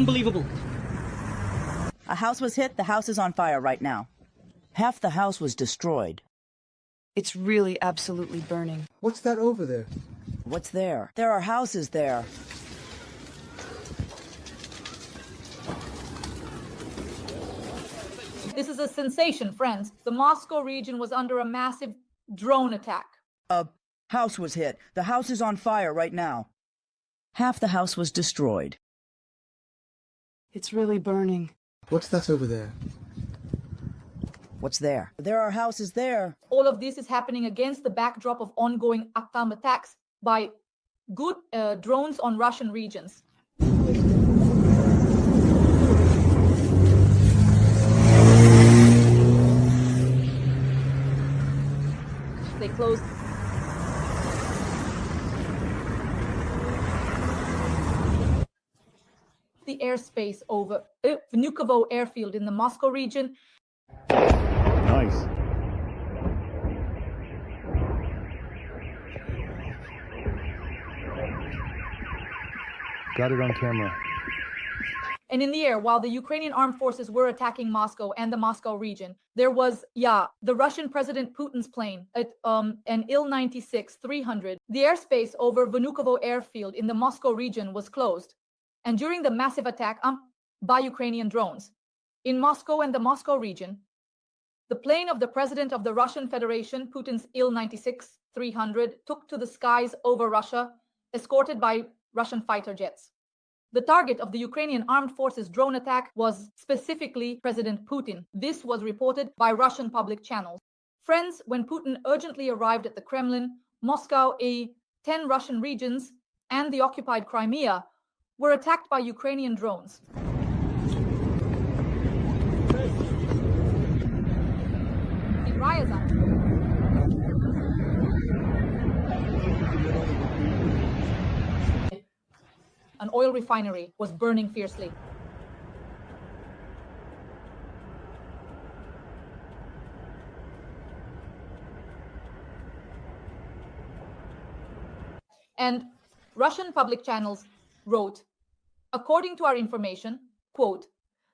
unbelievable. A house was hit. The house is on fire right now. Half the house was destroyed. It's really absolutely burning. What's that over there? What's there? There are houses there. This is a sensation, friends. The Moscow region was under a massive drone attack. A house was hit. The house is on fire right now. Half the house was destroyed. It's really burning. What's that over there? What's there? There are houses there. All of this is happening against the backdrop of ongoing ATAM attacks by good drones on Russian regions. They closed. The airspace over Vnukovo airfield in the Moscow region. Nice. Got it on camera. And in the air, while the Ukrainian armed forces were attacking Moscow and the Moscow region, there was, the Russian President Putin's plane, an Il-96-300. The airspace over Vnukovo airfield in the Moscow region was closed. And during the massive attack by Ukrainian drones in Moscow and the Moscow region, the plane of the President of the Russian Federation, Putin's Il-96-300, took to the skies over Russia, escorted by Russian fighter jets. The target of the Ukrainian armed forces drone attack was specifically President Putin. This was reported by Russian public channels. Friends, when Putin urgently arrived at the Kremlin, Moscow, 10 Russian regions, and the occupied Crimea were attacked by Ukrainian drones. In Ryazan, an oil refinery was burning fiercely. And Russian public channels wrote, according to our information, quote,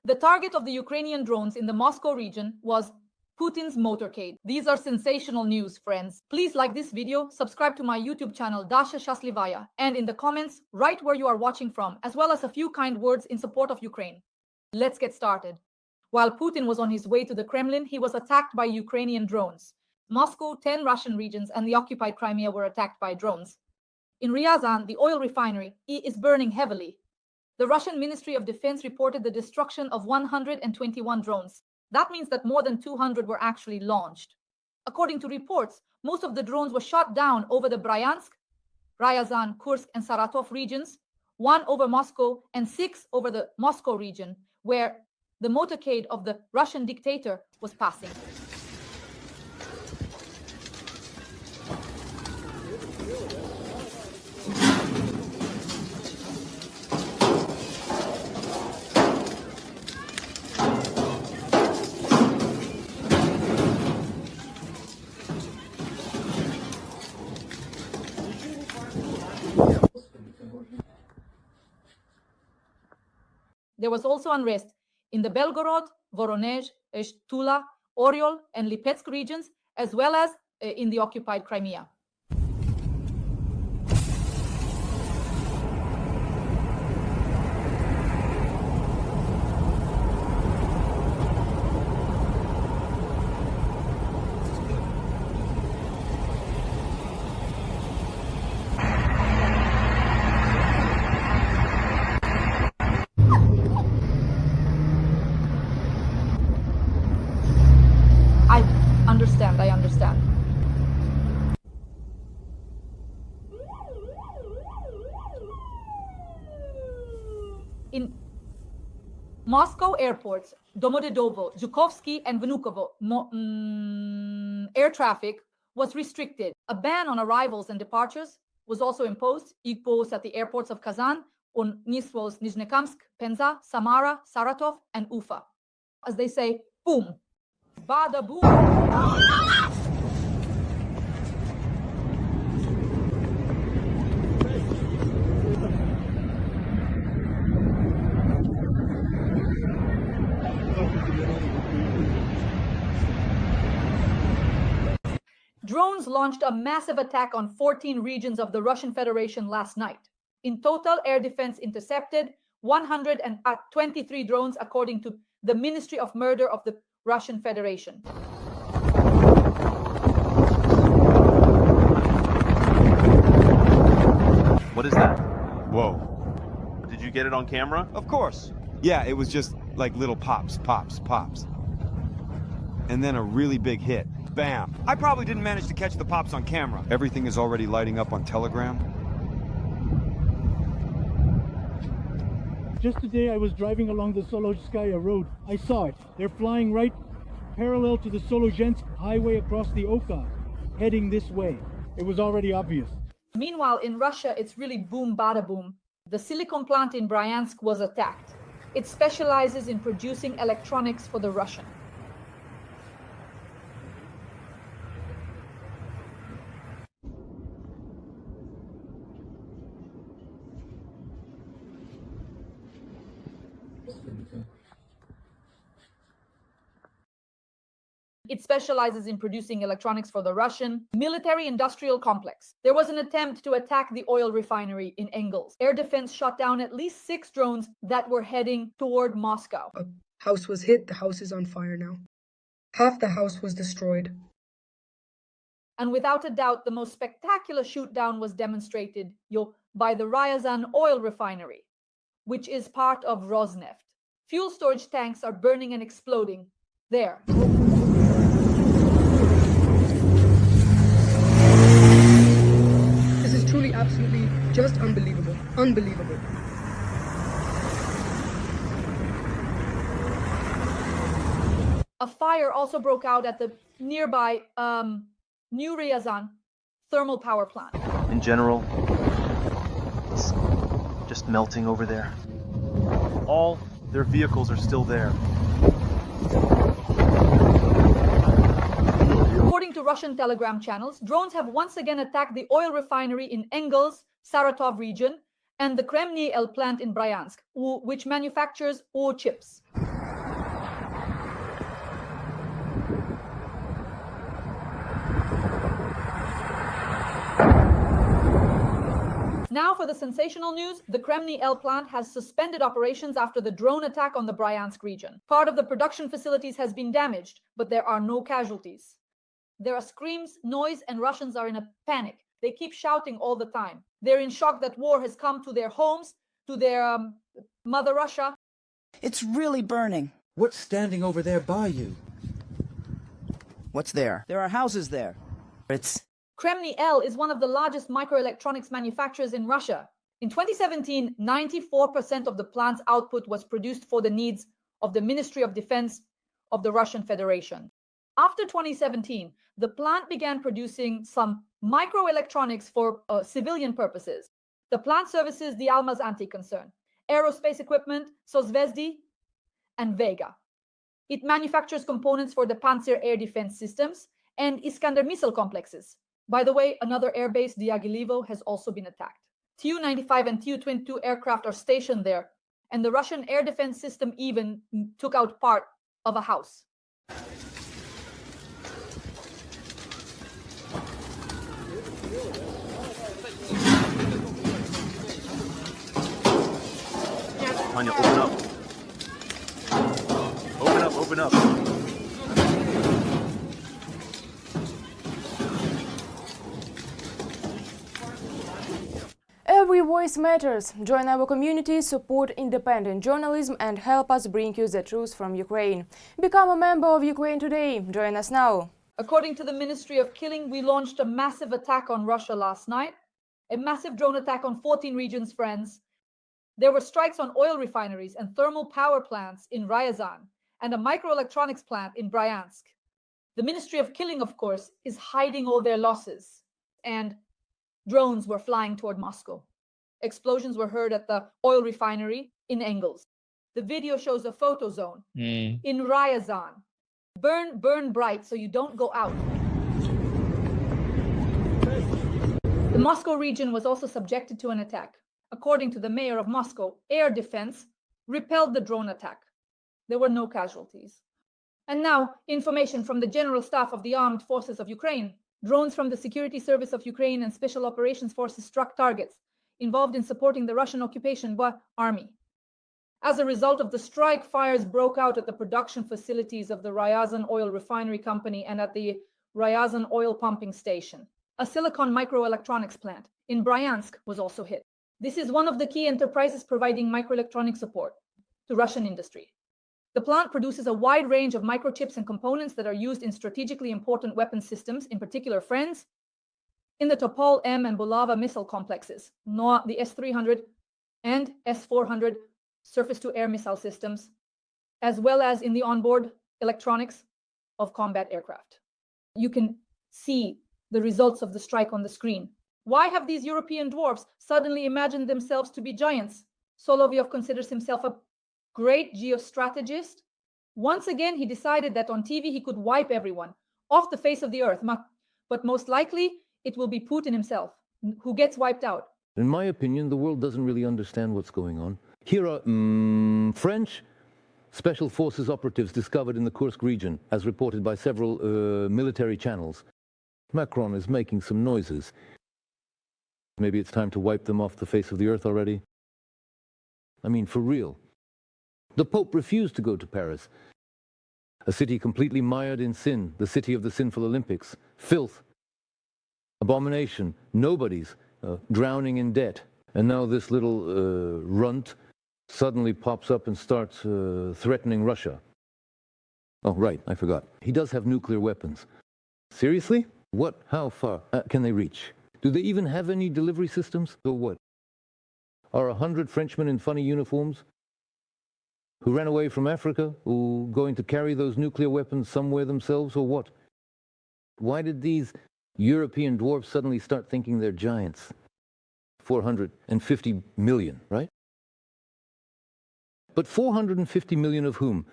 the target of the Ukrainian drones in the Moscow region was Putin's motorcade. These are sensational news, friends. Please like this video, subscribe to my YouTube channel Dasha Shaslivaya, and in the comments, write where you are watching from, as well as a few kind words in support of Ukraine. Let's get started. While Putin was on his way to the Kremlin, he was attacked by Ukrainian drones. Moscow, 10 Russian regions, and the occupied Crimea were attacked by drones. In Ryazan, the oil refinery is burning heavily. The Russian Ministry of Defense reported the destruction of 121 drones. That means that more than 200 were actually launched. According to reports, most of the drones were shot down over the Bryansk, Ryazan, Kursk, and Saratov regions, 1 over Moscow, and 6 over the Moscow region, where the motorcade of the Russian dictator was passing. There was also unrest in the Belgorod, Voronezh, Tula, Oryol, and Lipetsk regions, as well as in the occupied Crimea. I understand. In Moscow airports, Domodedovo, Zhukovsky, and Vnukovo, air traffic was restricted. A ban on arrivals and departures was also imposed. Imposed at the airports of Kazan, Nisvos, Nizhnekamsk, Penza, Samara, Saratov, and Ufa. As they say, boom. Bada boom. Drones launched a massive attack on 14 regions of the Russian Federation last night. In total, air defense intercepted 123 drones, according to the Ministry of Murder of the Russian Federation. What is that? Whoa. Did you get it on camera? Of course. Yeah, it was just like little pops, pops, pops. And then a really big hit. Bam! I probably didn't manage to catch the pops on camera. Everything is already lighting up on Telegram. Just today I was driving along the Solozhskaya road. I saw it. They're flying right parallel to the Solozhensk highway across the Oka, heading this way. It was already obvious. Meanwhile, in Russia, it's really boom bada boom. The silicon plant in Bryansk was attacked. It specializes in producing electronics for the Russian. It specializes in producing electronics for the Russian military-industrial complex. There was an attempt to attack the oil refinery in Engels. Air defense shot down at least 6 drones that were heading toward Moscow. A house was hit, the house is on fire now. Half the house was destroyed. And without a doubt, the most spectacular shoot-down was demonstrated by the Ryazan oil refinery, which is part of Rosneft. Fuel storage tanks are burning and exploding there. This is truly, absolutely, just unbelievable. Unbelievable. A fire also broke out at the nearby New Ryazan thermal power plant. In general, it's just melting over there. All their vehicles are still there. According to Russian Telegram channels, drones have once again attacked the oil refinery in Engels, Saratov region, and the Kremny L plant in Bryansk, which manufactures ore chips. Now for the sensational news, the Kremny L plant has suspended operations after the drone attack on the Bryansk region. Part of the production facilities has been damaged, but there are no casualties. There are screams, noise, and Russians are in a panic. They keep shouting all the time. They're in shock that war has come to their homes, to their mother Russia. It's really burning. What's standing over there by you? What's there? There are houses there. It's... Kremny L is one of the largest microelectronics manufacturers in Russia. In 2017, 94% of the plant's output was produced for the needs of the Ministry of Defense of the Russian Federation. After 2017, the plant began producing some microelectronics for civilian purposes. The plant services the Almaz anti-concern, aerospace equipment, Sozvezdy, and Vega. It manufactures components for the Panzer air defense systems and Iskander missile complexes. By the way, another airbase, Diaghilevo, has also been attacked. Tu-95 and Tu-22 aircraft are stationed there, and the Russian air defense system even took out part of a house. Tanya, open up. Open up, open up. Every voice matters. Join our community, support independent journalism and help us bring you the truth from Ukraine. Become a member of Ukraine Today. Join us now. According to the Ministry of Killing, we launched a massive attack on Russia last night. A massive drone attack on 14 regions, friends. There were strikes on oil refineries and thermal power plants in Ryazan and a microelectronics plant in Bryansk. The Ministry of Killing, of course, is hiding all their losses. And drones were flying toward Moscow. Explosions were heard at the oil refinery in Engels. The video shows a photo zone in Ryazan. Burn, burn bright so you don't go out. The Moscow region was also subjected to an attack. According to the mayor of Moscow, air defense repelled the drone attack. There were no casualties. And now, information from the General Staff of the Armed Forces of Ukraine. drones from the Security Service of Ukraine and Special Operations Forces struck targets involved in supporting the Russian occupation army. As a result of the strike, fires broke out at the production facilities of the Ryazan Oil Refinery Company and at the Ryazan Oil Pumping Station. A silicon microelectronics plant in Bryansk was also hit. This is one of the key enterprises providing microelectronic support to Russian industry. The plant produces a wide range of microchips and components that are used in strategically important weapon systems, in particular friends, in the Topol M and Bulava missile complexes, the S-300 and S-400 surface-to-air missile systems, as well as in the onboard electronics of combat aircraft. You can see the results of the strike on the screen. Why have these European dwarfs suddenly imagined themselves to be giants? Solovyov considers himself a great geostrategist. Once again, he decided that on TV he could wipe everyone off the face of the earth, but most likely it will be Putin himself who gets wiped out. In my opinion, the world doesn't really understand what's going on. Here are French Special Forces operatives discovered in the Kursk region, as reported by several military channels. Macron is making some noises. Maybe it's time to wipe them off the face of the earth already. I mean, for real. The Pope refused to go to Paris, a city completely mired in sin, the city of the sinful Olympics, filth, abomination, nobodies, drowning in debt. And now this little runt suddenly pops up and starts threatening Russia. Oh, right, I forgot. He does have nuclear weapons. Seriously? What? How far can they reach? Do they even have any delivery systems? Or what? Are 100 Frenchmen in funny uniforms who ran away from Africa who going to carry those nuclear weapons somewhere themselves, or what? Why did these European dwarfs suddenly start thinking they're giants? 450 million, right? But 450 million of whom?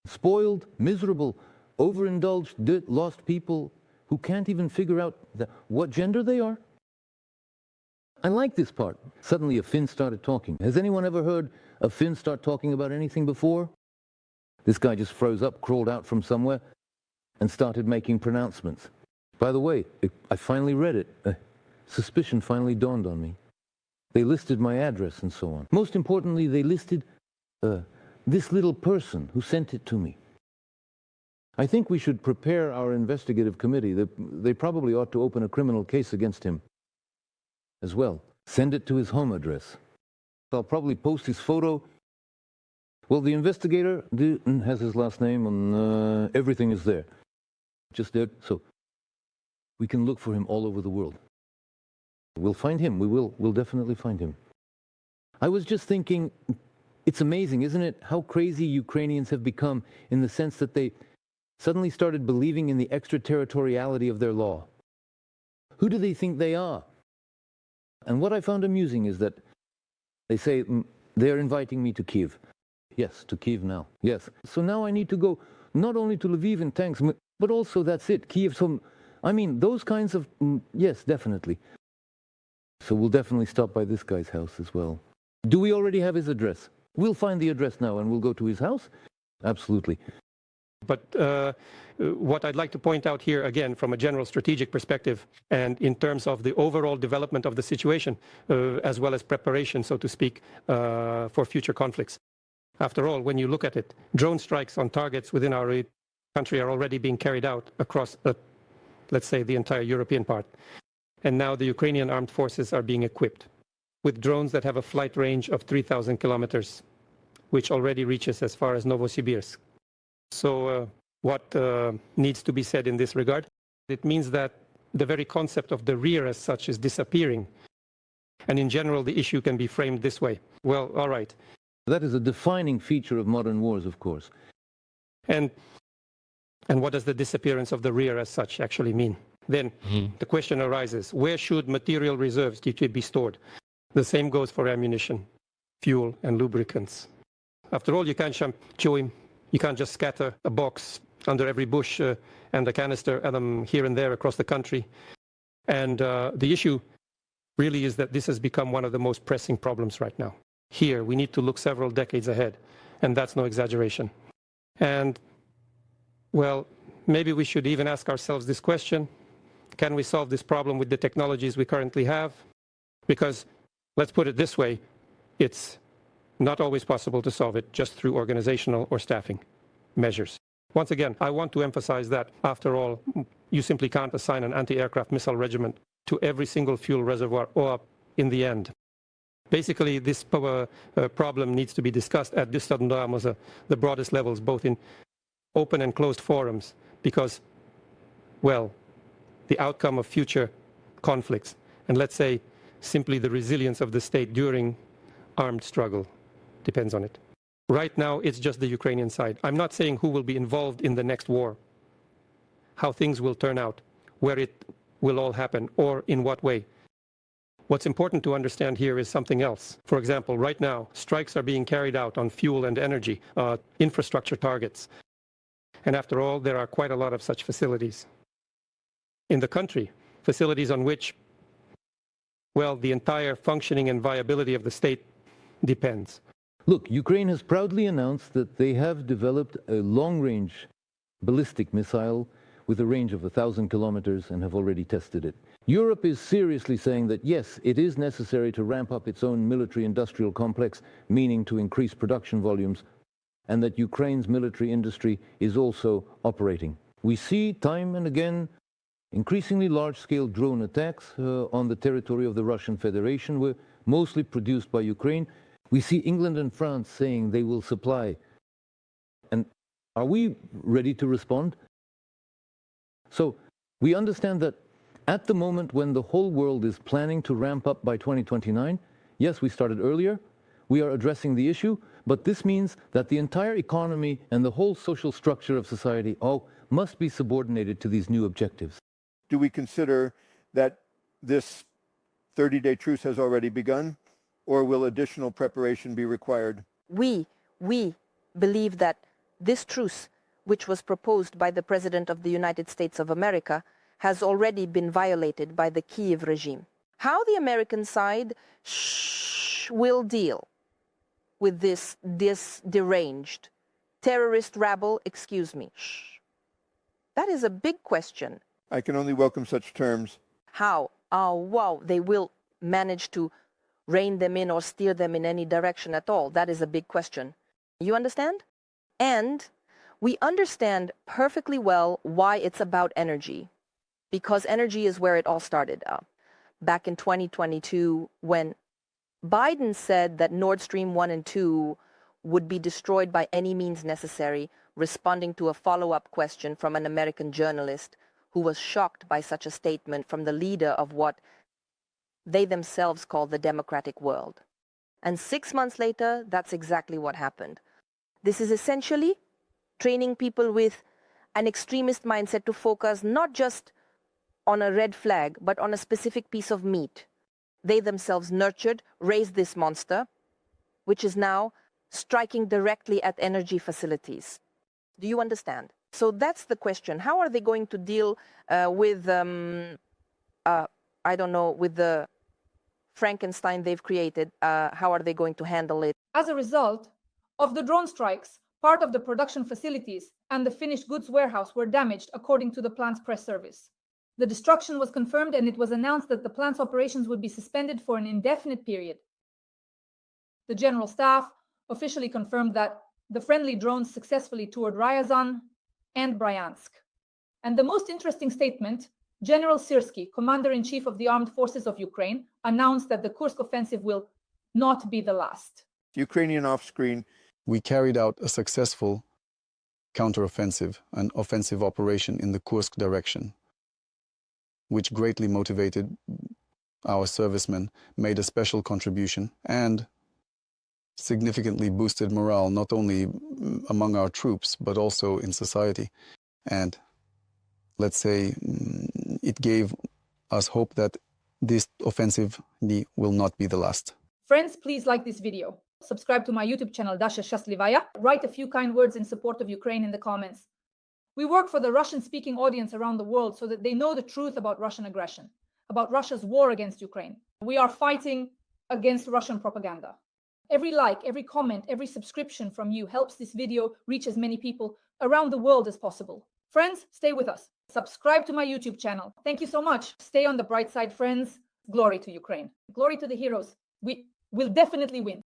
Spoiled, miserable, overindulged, lost people who can't even figure out what gender they are? I like this part. Suddenly a Finn started talking. Has anyone ever heard a Finn start talking about anything before? This guy just froze up, crawled out from somewhere, and started making pronouncements. By the way, I finally read it. Suspicion finally dawned on me. They listed my address and so on. Most importantly, they listed this little person who sent it to me. I think we should prepare our investigative committee. They probably ought to open a criminal case against him as well. Send it to his home address. I'll probably post his photo. Well, the investigator has his last name, and everything is there. Just there, so we can look for him all over the world. We'll find him. We'll definitely find him. I was just thinking, it's amazing, isn't it, how crazy Ukrainians have become in the sense that they suddenly started believing in the extraterritoriality of their law. Who do they think they are? And what I found amusing is that they say, they're inviting me to Kiev. Yes, to Kiev now. Yes. So now I need to go not only to Lviv in tanks, but also that's it, Kiev. So, I mean, those kinds of, yes, definitely. So we'll definitely stop by this guy's house as well. Do we already have his address? We'll find the address now and we'll go to his house? Absolutely. But what I'd like to point out here, again, from a general strategic perspective and in terms of the overall development of the situation, as well as preparation, so to speak, for future conflicts. After all, when you look at it, drone strikes on targets within our country are already being carried out across, let's say, the entire European part. And now the Ukrainian armed forces are being equipped with drones that have a flight range of 3,000 kilometers, which already reaches as far as Novosibirsk. So what needs to be said in this regard? It means that the very concept of the rear as such is disappearing. And in general, the issue can be framed this way. Well, all right. That is a defining feature of modern wars, of course. And what does the disappearance of the rear as such actually mean? Then the question arises, where should material reserves be stored? The same goes for ammunition, fuel, and lubricants. After all, you can't you can't just scatter a box under every bush and a canister here and there across the country. And the issue really is that this has become one of the most pressing problems right now. Here, we need to look several decades ahead, and that's no exaggeration. And, well, maybe we should even ask ourselves this question: can we solve this problem with the technologies we currently have? Because, let's put it this way, it's not always possible to solve it just through organizational or staffing measures. Once again, I want to emphasize that, after all, you simply can't assign an anti-aircraft missile regiment to every single fuel reservoir or in the end. Basically, this problem needs to be discussed at the broadest levels, both in open and closed forums, because, well, the outcome of future conflicts, and let's say simply the resilience of the state during armed struggle, depends on it. Right now, it's just the Ukrainian side. I'm not saying who will be involved in the next war, how things will turn out, where it will all happen, or in what way. What's important to understand here is something else. For example, right now, strikes are being carried out on fuel and energy, infrastructure targets. And after all, there are quite a lot of such facilities in the country, facilities on which, well, the entire functioning and viability of the state depends. Look, Ukraine has proudly announced that they have developed a long-range ballistic missile with a range of 1,000 kilometers and have already tested it. Europe is seriously saying that, yes, it is necessary to ramp up its own military-industrial complex, meaning to increase production volumes, and that Ukraine's military industry is also operating. We see time and again increasingly large-scale drone attacks on the territory of the Russian Federation, were mostly produced by Ukraine. We see England and France saying they will supply. And are we ready to respond? So we understand that at the moment when the whole world is planning to ramp up by 2029, yes, we started earlier, we are addressing the issue, but this means that the entire economy and the whole social structure of society all must be subordinated to these new objectives. Do we consider that this 30-day truce has already begun, or will additional preparation be required? We believe that this truce, which was proposed by the President of the United States of America, has already been violated by the Kyiv regime. How the American side will deal with this deranged terrorist rabble, that is a big question. I can only welcome such terms. How? Oh, wow, they will manage to rein them in or steer them in any direction at all. That is a big question. You understand? And we understand perfectly well why it's about energy, because energy is where it all started. Back in 2022, when Biden said that Nord Stream 1 and 2 would be destroyed by any means necessary, responding to a follow-up question from an American journalist who was shocked by such a statement from the leader of what they themselves call the democratic world. And 6 months later, that's exactly what happened. This is essentially training people with an extremist mindset to focus not just on a red flag, but on a specific piece of meat. They themselves nurtured, raised this monster, which is now striking directly at energy facilities. Do you understand? So that's the question. How are they going to deal with, I don't know, with the Frankenstein they've created? How are they going to handle it? As a result of the drone strikes, part of the production facilities and the finished goods warehouse were damaged, according to the plant's press service. The destruction was confirmed, and it was announced that the plant's operations would be suspended for an indefinite period. The General Staff officially confirmed that the friendly drones successfully toured Ryazan and Bryansk. And the most interesting statement, General Syrskyi, Commander-in-Chief of the Armed Forces of Ukraine, announced that the Kursk offensive will not be the last. Ukrainian off-screen. We carried out a successful counteroffensive, an offensive operation in the Kursk direction, which greatly motivated our servicemen, made a special contribution, and significantly boosted morale, not only among our troops, but also in society. And let's say it gave us hope that this offensive will not be the last. Friends, please like this video. Subscribe to my YouTube channel, Dasha Shaslivaya. Write a few kind words in support of Ukraine in the comments. We work for the Russian-speaking audience around the world so that they know the truth about Russian aggression, about Russia's war against Ukraine. We are fighting against Russian propaganda. Every like, every comment, every subscription from you helps this video reach as many people around the world as possible. Friends, stay with us. Subscribe to my YouTube channel. Thank you so much. Stay on the bright side, friends. Glory to Ukraine. Glory to the heroes. We will definitely win.